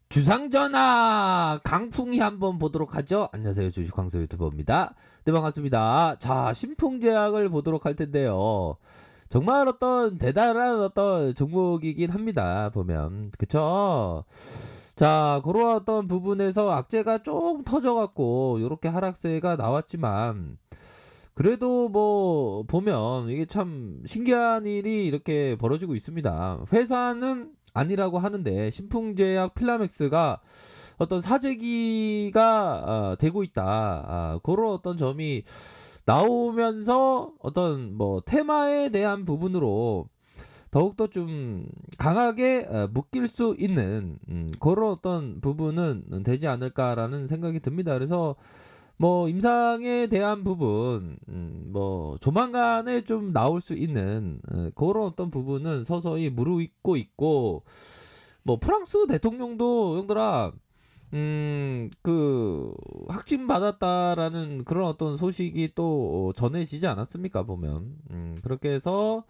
주상전화 강풍이 한번 보도록 하죠. 안녕하세요, 주식광수 유튜버입니다. 네, 반갑습니다. 자, 신풍제약을 보도록 할 텐데요. 정말 어떤 대단한 어떤 종목이긴 합니다. 보면 그쵸? 자, 그런 어떤 부분에서 악재가 좀 터져갖고 이렇게 하락세가 나왔지만, 그래도 뭐 보면 이게 참 신기한 일이 이렇게 벌어지고 있습니다. 회사는 아니라고 하는데 신풍제약 필라맥스가 어떤 사재기가 되고 있다. 그런 어떤 점이 나오면서 어떤 뭐 테마에 대한 부분으로 더욱더 좀 강하게 묶일 수 있는 그런 어떤 부분은 되지 않을까라는 생각이 듭니다. 그래서 뭐 임상에 대한 부분 뭐 조만간에 좀 나올 수 있는 그런 어떤 부분은 서서히 무르익고 있고, 뭐 프랑스 대통령도 형들아 그 확진 받았다라는 그런 어떤 소식이 또 전해지지 않았습니까 보면. 그렇게 해서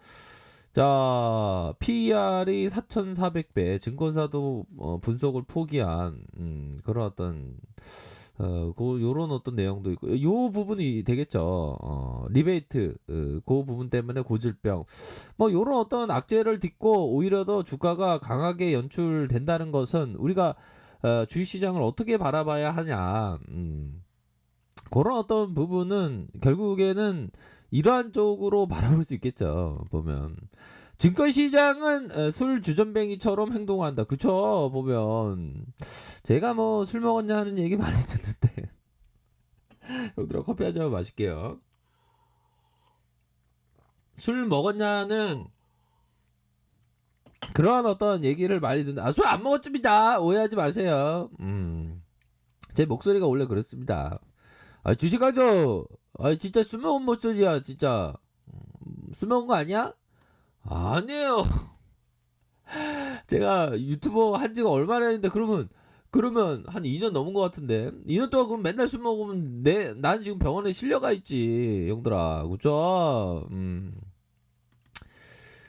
자, PER이 4,400배, 증권사도 분석을 포기한 그런 어떤 요런 어떤 내용도 있고, 요 부분이 되겠죠. 리베이트, 그 부분 때문에 고질병, 뭐 요런 어떤 악재를 딛고 오히려 더 주가가 강하게 연출된다는 것은 우리가 주식시장을 어떻게 바라봐야 하냐, 그런 어떤 부분은 결국에는 이러한 쪽으로 바라볼 수 있겠죠. 보면 증권시장은 술 주전뱅이처럼 행동한다. 그쵸? 보면 제가 뭐 술 먹었냐 하는 얘기 많이 듣는데 형들아, 커피 한 잔 마실게요. 술 먹었냐는 그러한 어떤 얘기를 많이 듣는, 술 안 먹었습니다, 오해하지 마세요. 제 목소리가 원래 그렇습니다. 주식하죠. 진짜 술 먹은 목소리야 진짜. 술 먹은 거 아니야? 아니에요. 제가 유튜버 한 지가 얼마나 했는데, 그러면 한 2년 넘은 것 같은데, 2년 동안 그럼 맨날 술 먹으면 난 지금 병원에 실려가 있지 형들아. 그죠?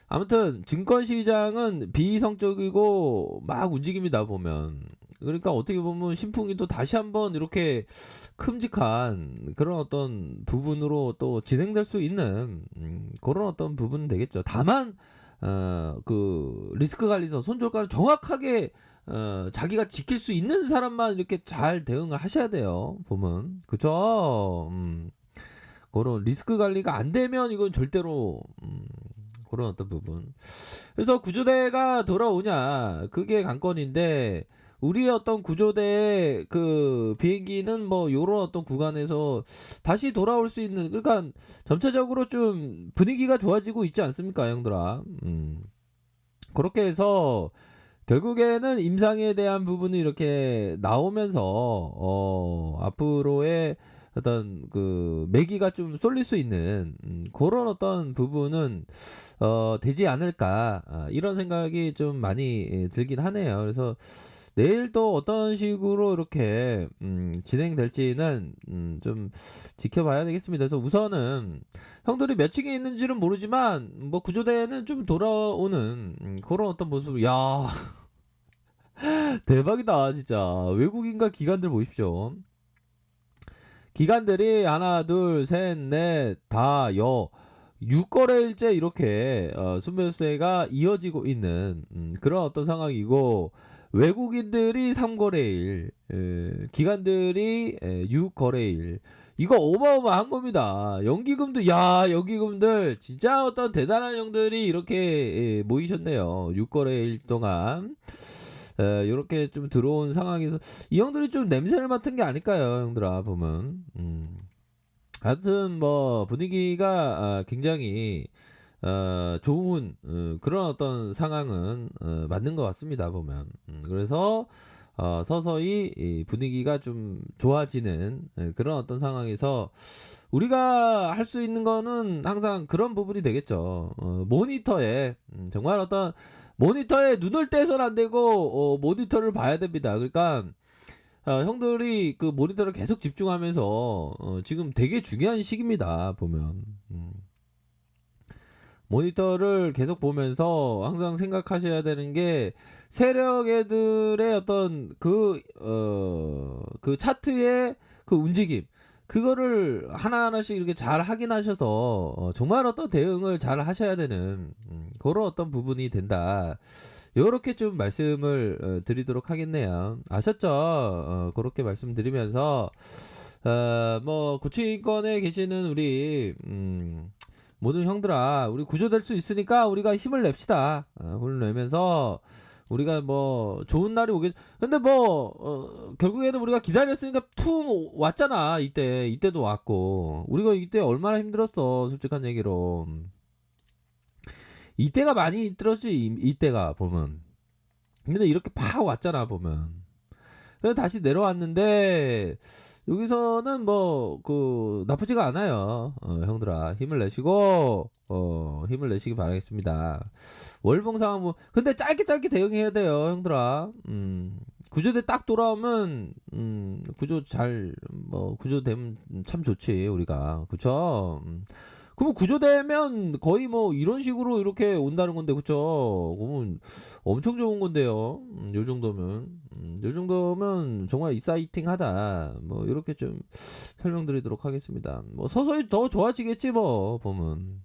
아무튼 증권시장은 비이성적이고 막 움직입니다 보면. 그러니까 어떻게 보면 신풍이 또 다시 한번 이렇게 큼직한 그런 어떤 부분으로 또 진행될 수 있는 그런 어떤 부분은 되겠죠. 다만 그 리스크 관리서 손절가를 정확하게 자기가 지킬 수 있는 사람만 이렇게 잘 대응을 하셔야 돼요 보면. 그죠? 그런 리스크 관리가 안 되면 이건 절대로 그런 어떤 부분. 그래서 구조대가 돌아오냐, 그게 관건인데, 우리의 어떤 구조대의 그 비행기는 뭐 요런 어떤 구간에서 다시 돌아올 수 있는, 그러니까 전체적으로 좀 분위기가 좋아지고 있지 않습니까 형들아. 그렇게 해서 결국에는 임상에 대한 부분이 이렇게 나오면서 앞으로의 어떤 그 매기가 좀 쏠릴 수 있는 그런 어떤 부분은 되지 않을까, 이런 생각이 좀 많이 들긴 하네요. 그래서 내일 또 어떤 식으로 이렇게 진행될지는 좀 지켜봐야 되겠습니다. 그래서 우선은 형들이 몇 층에 있는지는 모르지만 뭐 구조대는 좀 돌아오는 그런 어떤 모습. 야, 대박이다 진짜. 외국인과 기관들 보십시오. 기관들이 하나 둘 셋 넷 다 6거래일째 이렇게 순매수세가 이어지고 있는 그런 어떤 상황이고, 외국인들이 3거래일, 기관들이 6거래일. 이거 어마어마한 겁니다. 연기금도, 야, 연기금들 진짜 어떤 대단한 형들이 이렇게 모이셨네요. 6거래일 동안 요렇게 좀 들어온 상황에서 이 형들이 좀 냄새를 맡은 게 아닐까요 형들아 보면. 하여튼 뭐 분위기가 굉장히 좋은 그런 어떤 상황은 맞는 것 같습니다 보면. 그래서 서서히 이 분위기가 좀 좋아지는 그런 어떤 상황에서 우리가 할 수 있는 거는 항상 그런 부분이 되겠죠. 모니터에 정말 어떤 모니터에 눈을 떼서는 안 되고 모니터를 봐야 됩니다. 그러니까 형들이 그 모니터를 계속 집중하면서 지금 되게 중요한 시기입니다 보면. 모니터를 계속 보면서 항상 생각하셔야 되는 게, 세력애들의 어떤 그 차트의 그 움직임, 그거를 하나하나씩 이렇게 잘 확인하셔서 정말 어떤 대응을 잘 하셔야 되는 그런 어떤 부분이 된다. 요렇게 좀 말씀을 드리도록 하겠네요. 아셨죠? 그렇게 말씀드리면서 뭐 구치인권에 계시는 우리 모든 형들아, 우리 구조될 수 있으니까 우리가 힘을 냅시다. 힘을 내면서 우리가 뭐 좋은 날이 오겠. 근데 뭐 결국에는 우리가 기다렸으니까 퉁 왔잖아. 이때도 왔고, 우리가 이때 얼마나 힘들었어, 솔직한 얘기로. 이때가 많이 힘들었지, 이때가 보면. 근데 이렇게 팍 왔잖아, 보면. 그래서 다시 내려왔는데 여기서는 뭐 그 나쁘지가 않아요. 형들아, 힘을 내시고 힘을 내시기 바라겠습니다. 월봉 상황 뭐 근데 짧게 대응해야 돼요, 형들아. 구조대 딱 돌아오면 구조 잘 뭐 구조되면 참 좋지, 우리가. 그쵸? 그럼 구조되면 거의 뭐 이런 식으로 이렇게 온다는 건데, 그쵸? 그러면 엄청 좋은 건데요. 요 정도면. 요 정도면 정말 이사이팅하다. 뭐 이렇게 좀 설명드리도록 하겠습니다. 뭐 서서히 더 좋아지겠지 뭐 보면.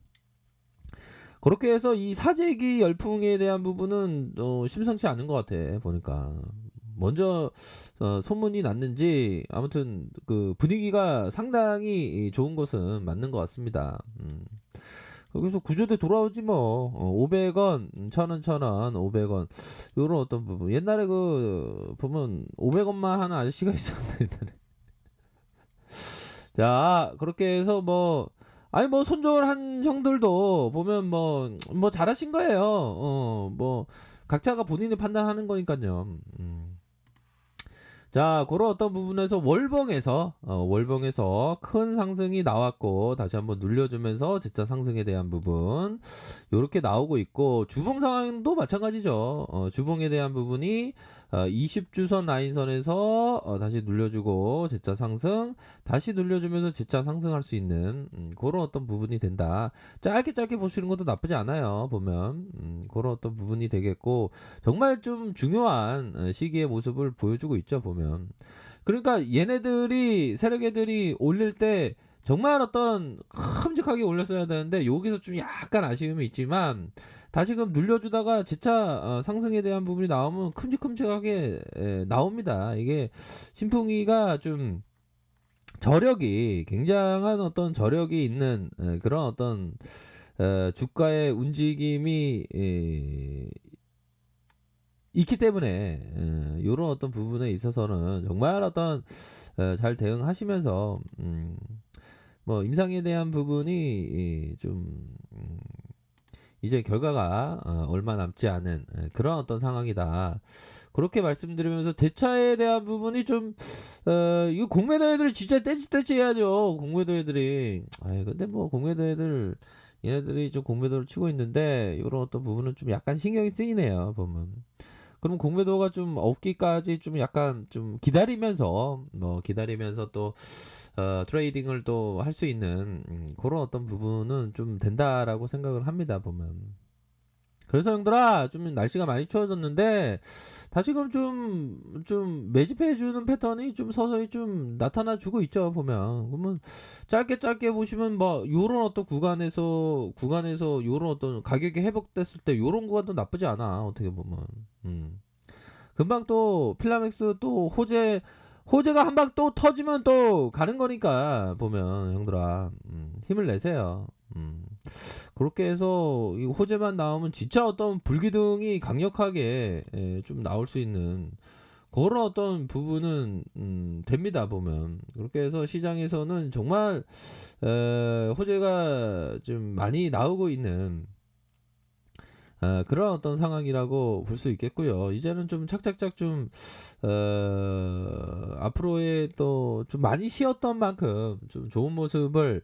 그렇게 해서 이 사재기 열풍에 대한 부분은 심상치 않은 것 같아 보니까. 먼저 소문이 났는지 아무튼 그 분위기가 상당히 좋은 것은 맞는 것 같습니다. 여기서 구조대 돌아오지 뭐. 500원, 1000원, 1000원, 500원 요런 어떤 부분. 옛날에 그 보면 500원만 하는 아저씨가 있었는데 옛날에. 자, 그렇게 해서 뭐 아니 뭐 손절한 형들도 보면 뭐 잘하신 거예요. 뭐 각자가 본인이 판단하는 거니까요. 자, 그런 어떤 부분에서 월봉에서 큰 상승이 나왔고 다시 한번 눌려주면서 재차 상승에 대한 부분 요렇게 나오고 있고, 주봉 상황도 마찬가지죠. 주봉에 대한 부분이 20주선 라인선에서 다시 눌려주고 재차 상승, 다시 눌려주면서 재차 상승할 수 있는 그런 어떤 부분이 된다. 짧게 보시는 것도 나쁘지 않아요. 보면 그런 어떤 부분이 되겠고, 정말 좀 중요한 시기의 모습을 보여주고 있죠, 보면. 그러니까 얘네들이 세력애들이 올릴 때 정말 어떤 큼직하게 올렸어야 되는데 여기서 좀 약간 아쉬움이 있지만 다시금 눌려주다가 재차 상승에 대한 부분이 나오면 큼직큼직하게 나옵니다. 이게 신풍이가 좀 저력이, 굉장한 어떤 저력이 있는 그런 어떤 주가의 움직임이 있기 때문에 요런 어떤 부분에 있어서는 정말 어떤 잘 대응하시면서 뭐 임상에 대한 부분이 좀 이제 결과가 얼마 남지 않은 그런 어떤 상황이다. 그렇게 말씀드리면서 대차에 대한 부분이 좀 이거 공매도 애들 진짜 떼지 해야죠. 공매도 애들이. 근데 뭐 공매도 애들 얘네들이 좀 공매도를 치고 있는데 이런 어떤 부분은 좀 약간 신경이 쓰이네요, 보면. 그럼 공매도가 좀 없기까지 좀 약간 좀 기다리면서 또 트레이딩을 또 할 수 있는 그런 어떤 부분은 좀 된다라고 생각을 합니다, 보면. 그래서 형들아, 좀 날씨가 많이 추워졌는데 다시금 좀 매집해주는 패턴이 좀 서서히 좀 나타나주고 있죠, 보면. 그러면 짧게 보시면 뭐 요런 어떤 구간에서 요런 어떤 가격이 회복됐을 때 요런 구간도 나쁘지 않아, 어떻게 보면. 금방 또 필라맥스 또 호재가 한 방 또 터지면 또 가는 거니까, 보면 형들아 힘을 내세요. 그렇게 해서 이 호재만 나오면 진짜 어떤 불기둥이 강력하게 좀 나올 수 있는 그런 어떤 부분은 됩니다, 보면. 그렇게 해서 시장에서는 정말 호재가 좀 많이 나오고 있는 그런 어떤 상황이라고 볼 수 있겠고요. 이제는 좀 착착착 좀 앞으로의 또 좀 많이 쉬었던 만큼 좀 좋은 모습을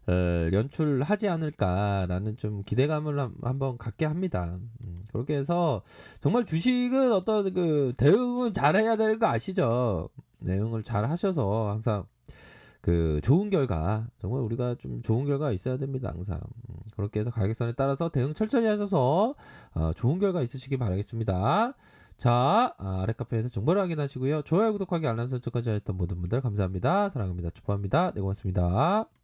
연출하지 않을까라는 좀 기대감을 한번 갖게 합니다. 그렇게 해서 정말 주식은 어떤 그 대응은 잘해야 될 거 아시죠? 대응을 잘 하셔서 항상 그 좋은 결과, 정말 우리가 좀 좋은 결과가 있어야 됩니다, 항상. 그렇게 해서 가격선에 따라서 대응 철저히 하셔서 좋은 결과 있으시기 바라겠습니다. 자, 아래 카페에서 정보를 확인하시고요. 좋아요, 구독하기, 알람 설정까지 하셨던 모든 분들 감사합니다. 사랑합니다. 축복합니다. 네, 고맙습니다.